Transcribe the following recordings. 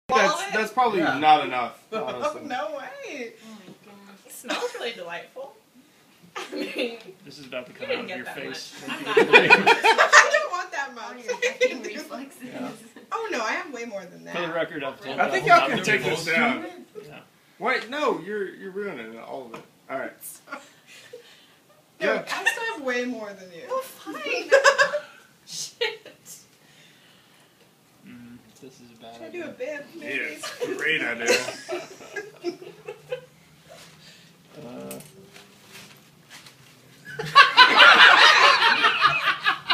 That's probably not enough, honestly. No way. Oh my gosh. It smells really delightful. I mean, This is about to come out of your face. I don't want that much. Your acting reflexes. Yeah. Oh no, I have way more than For the that. record, I've told I think Beth y'all not can to take be this close down. to it. Yeah. Wait, no, you're ruining all of it. All right. No, Yeah. I still have way more than you. Well, fine. Shit. This is a bad Should I do a idea. bib, maybe? Yeah, great idea.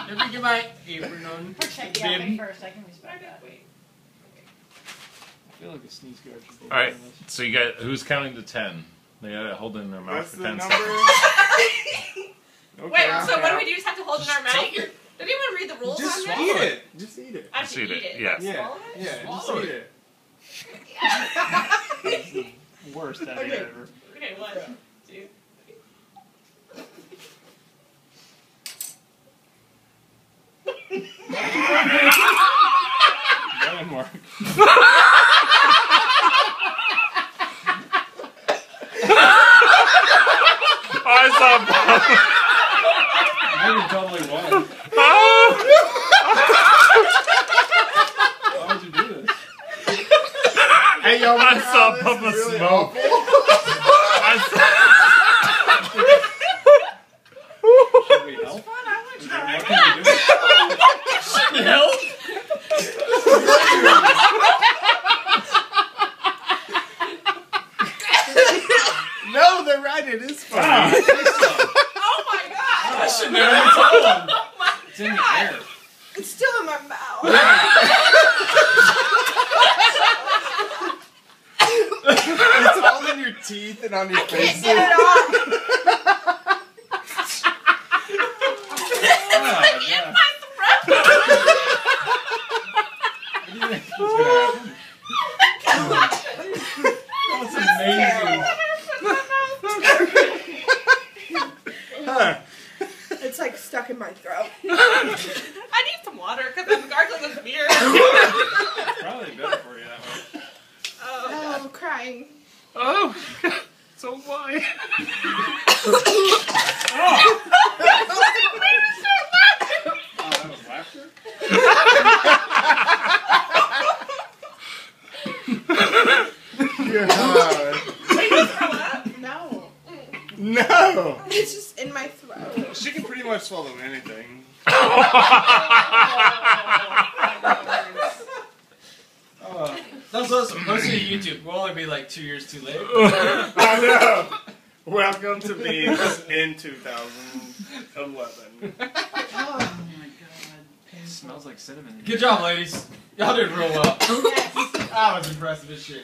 Let me get my apron on. Check the outfit first. I can respect that. I feel like a sneeze guard should be Alright, doing this. so you got who's counting to 10? They gotta hold it in their mouth That's for the 10 number. seconds. Okay, Wait, so what do okay. we do? Just have to hold it in our mouth? Take it. Did anyone read the rules Just on eat this? it. Just eat it. I have Just to eat eat it, it. yes. Yeah, Swallow it? yeah, just Swallow eat it. it. This is the worst idea Okay. ever. Okay, 1, 2. Go ahead, Mark. I saw Maybe totally won. Why would you do this? Hey, y'all, I saw Papa really smoke. awful. I Should we help? Fun, I want to try. What can we do? Help! No, they're right. It is funny. Oh my god! I should never told him. Oh my It's in the god! air. It's still in my mouth. It's all in your teeth and on your face. Get it off! Oh, yeah. My throat! What do you think is gonna happen? That's amazing. Huh. It's like stuck in my throat. I need some water because I'm gargling with beer. Probably better for you that way. Oh, I'm crying. Oh, so why? Oh, that was laughter? God. No. No. It's just in my throat. She can pretty much swallow anything. That's awesome. Post it to YouTube. We'll only be like 2 years too late. I know. Welcome to memes in 2011. Oh my god. It smells like cinnamon. Good job, ladies. Y'all did real well. I was impressed with this shit.